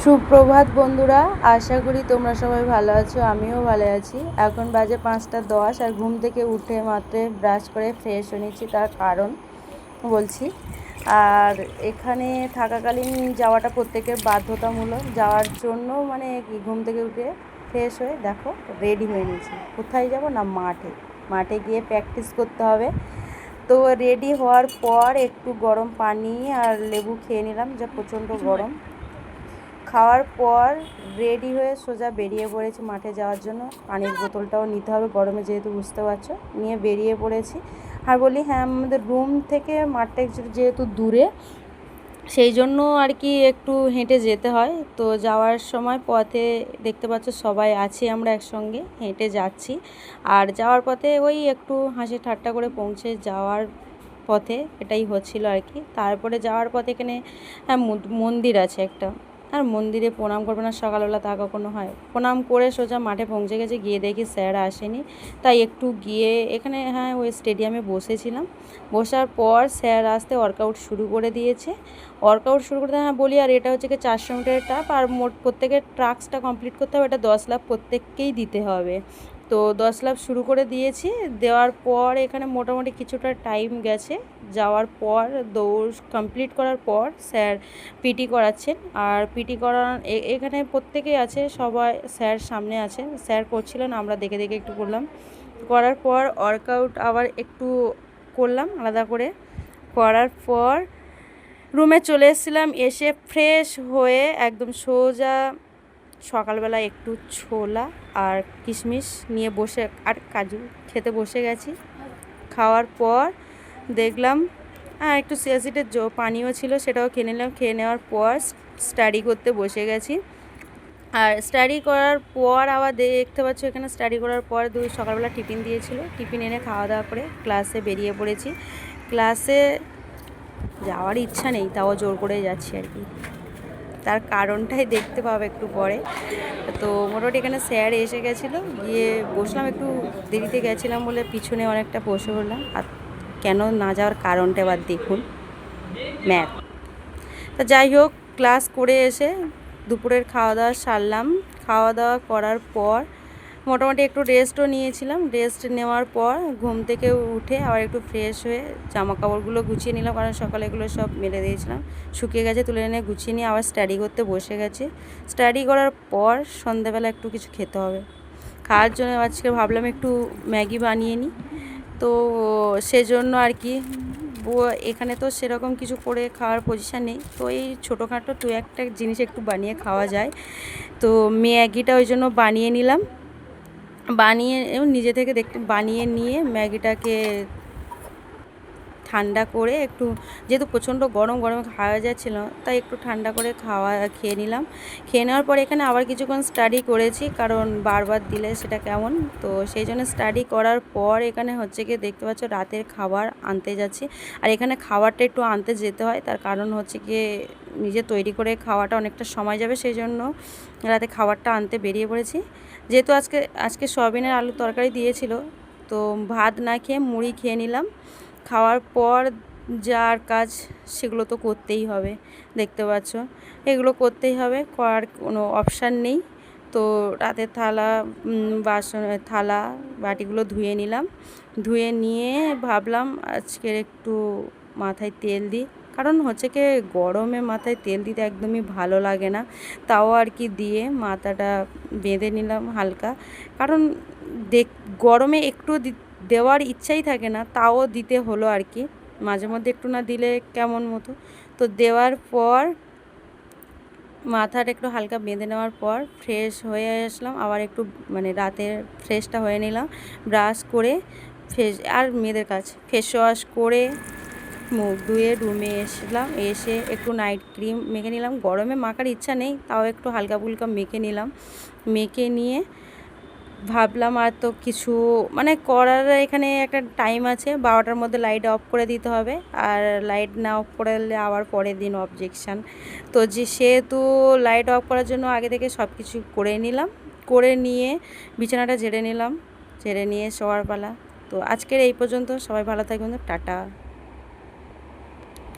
সুপ্রভাত বন্ধুরা, আশা করি তোমরা সবাই ভালো আছো। আমিও ভালো আছি। এখন বাজে 5টা 10 আর ঘুম থেকে উঠে মাত্র ব্রাশ করে ফ্রেশ হয়ে নিচ্ছি। তার কারণ বলছি। আর এখানে থাকাকালীন যাওয়াটা প্রত্যেকের বাধ্যতামূলক। যাওয়ার জন্য মানে ঘুম থেকে উঠে ফ্রেশ হয়ে দেখো রেডি হয়ে নিয়েছি। কোথায় যাব না, মাঠে গিয়ে প্র্যাকটিস করতে হবে। তো রেডি হওয়ার পর একটু গরম পানি আর লেবু খেয়ে নিলাম, যা প্রচণ্ড গরম। খাওয়ার পর রেডি হয়ে সোজা বেরিয়ে পড়েছি মাঠে যাওয়ার জন্য। পানির বোতলটাও নিতে হবে, গরমে যেহেতু বুঝতে পারছো, নিয়ে বেরিয়ে পড়েছি। আর বলি হ্যাঁ, আমাদের রুম থেকে মাঠটা যেহেতু দূরে, সেই জন্য আর কি একটু হেঁটে যেতে হয়। তো যাওয়ার সময় পথে দেখতে পাচ্ছ সবাই আছি, আমরা একসঙ্গে হেঁটে যাচ্ছি। আর যাওয়ার পথে ওই একটু হাসি ঠাট্টা করে পৌঁছে যাওয়ার পথে এটাই হচ্ছিল আর কি। তারপরে যাওয়ার পথে এখানে হ্যাঁ মন্দির আছে একটা, আর মন্দিরে প্রণাম করবে না সকালবেলা, তা কখনো হয়? প্রণাম করে সোজা মাঠে পৌঁছে গেছে। গিয়ে দেখি স্যার আসেনি, তাই একটু গিয়ে এখানে হ্যাঁ ওই স্টেডিয়ামে বসেছিলাম। বসার পর স্যার আসতে ওয়ার্কআউট শুরু করে দিয়েছে। হ্যাঁ বলি, আর এটা হচ্ছে কি 400 মিটারের ট্রাপ, আর মোট প্রত্যেকের ট্রাক্সটা কমপ্লিট করতে হবে। এটা 10 লাখ প্রত্যেককেই দিতে হবে। তো 10 লাখ শুরু করে দিয়েছি। দেওয়ার পর এখানে মোটামুটি কিছুটা টাইম গেছে। যাওয়ার পর দৌড় কমপ্লিট করার পর স্যার পিটি করাচ্ছেন। আর পিটি করান এখানে প্রত্যেকেই আছে, সবাই স্যার সামনে আছেন, স্যার করছিলেন, আমরা দেখে দেখে একটু করলাম। করার পর ওয়ার্কআউট আবার একটু করলাম আলাদা করে। করার পর রুমে চলে এসেছিলাম। এসে ফ্রেশ হয়ে একদম সোজা সকালবেলা একটু ছোলা আর কিশমিশ নিয়ে বসে আর কাজু খেতে বসে গেছি। খাওয়ার পর দেখলাম একটু সিয়াসিডের পানিও ছিল, সেটাও খেয়ে নিলাম। খেয়ে নেওয়ার পর স্টাডি করতে বসে গেছি। আর স্টাডি করার পর আবার দেখতে পাচ্ছ এখানে স্টাডি করার পর সকালবেলা টিফিন দিয়েছিল, টিফিন এনে খাওয়া দাওয়া করে ক্লাসে বেরিয়ে পড়েছি। ক্লাসে যাওয়ার ইচ্ছা নেই, তাও জোর করে যাচ্ছি আর কি। তার কারণটাই দেখতে পাবে একটু পরে। তো মোটামুটি এখানে স্যার এসে গেছিলো, গিয়ে বসলাম। একটু দেরিতে গেছিলাম বলে পিছনে অনেকটা বসে পড়লাম। আর কেন না যাওয়ার কারণটা এবার দেখুন, ম্যাথ। তা যাই হোক, ক্লাস করে এসে দুপুরের খাওয়া দাওয়া সারলাম। খাওয়া দাওয়া করার পর মোটামুটি একটু রেস্টও নিয়েছিলাম। রেস্ট নেওয়ার পর ঘুম থেকে উঠে আবার একটু ফ্রেশ হয়ে জামা কাপড়গুলো গুছিয়ে নিলাম, কারণ সকালে এগুলো সব মেলে দিয়েছিলাম, শুকিয়ে গেছে। তুলে এনে গুছিয়ে নিয়ে আবার স্টাডি করতে বসে গেছি। স্টাডি করার পর সন্ধ্যাবেলা একটু কিছু খেতে হবে। খাওয়ার জন্য আজকে ভাবলাম একটু ম্যাগি বানিয়ে নিই। তো সেজন্য আর কি এখানে তো সেরকম কিছু করে খাওয়ার পজিশান নেই, তো এই ছোটোখাটো একটা জিনিস একটু বানিয়ে খাওয়া যায়। তো ম্যাগিটা ওই জন্য বানিয়ে নিলাম। বানিয়ে নিজে থেকে বানিয়ে নিয়ে ম্যাগিটাকে ঠান্ডা করে একটু, যেহেতু প্রচণ্ড গরমে খাওয়া যাচ্ছিল, তাই একটু ঠান্ডা করে খেয়ে নিলাম। খেয়ে নেওয়ার পর এখানে আবার কিছুক্ষণ স্টাডি করেছি, কারণ বারবার দিলে সেটা কেমন। তো সেই জন্য স্টাডি করার পর এখানে হচ্ছে গিয়ে দেখতে পাচ্ছ রাতের খাবার আনতে যাচ্ছি। আর এখানে খাবারটা একটু আনতে যেতে হয়, তার কারণ হচ্ছে গিয়ে নিজে তৈরি করে খাওয়াটা অনেকটা সময় যাবে, সেই জন্য রাতে খাবারটা আনতে বেরিয়ে পড়েছি। যেহেতু আজকে সয়াবিনের আলুর তরকারি দিয়েছিল, তো ভাত না খেয়ে মুড়ি খেয়ে নিলাম। খাওয়ার পর যার কাজ সেগুলো তো করতেই হবে, দেখতে পাচ্ছ এগুলো করতেই হবে, করার কোনো অপশান নেই। তো রাতের থালা বাটিগুলো ধুয়ে নিলাম। ধুয়ে নিয়ে ভাবলাম আজকের একটু মাথায় তেল দিই, কারণ হচ্ছে কি গরমে মাথায় তেল দিতে একদমই ভালো লাগে না। তাও আর কি দিয়ে মাথাটা বেঁধে নিলাম হালকা, কারণ গরমে একটু দেওয়ার ইচ্ছাই থাকে না, তাও দিতে হলো আর কি। মাঝে মধ্যে একটু না দিলে কেমন মতো। তো দেওয়ার পর মাথাটা একটু হালকা বেঁধে নেওয়ার পর ফ্রেশ হয়ে আসলাম। আবার একটু মানে রাতের ফ্রেশটা হয়ে নিলাম, ব্রাশ করে আর মেয়েদের কাজ ফেস ওয়াশ করে মুখ ধুয়ে রুমে এসলাম। এসে একটু নাইট ক্রিম মেখে নিলাম। গরমে মাখার ইচ্ছা নেই, তাও একটু হালকা ফুলকা মেখে নিলাম। মেখে নিয়ে ভাবলাম আর তো কিছু মানে করার, এখানে একটা টাইম আছে, 12টার মধ্যে লাইট অফ করে দিতে হবে। আর লাইট না অফ করলে আবার পরের দিন অবজেকশান। তো সেহেতু লাইট অফ করার জন্য আগে থেকে সব কিছু করে নিলাম। করে নিয়ে বিছানাটা ঝেড়ে নিলাম, ঝেড়ে নিয়ে শোয়ার পালা। তো আজকের এই পর্যন্ত, সবাই ভালো থাকবেন, টাটা।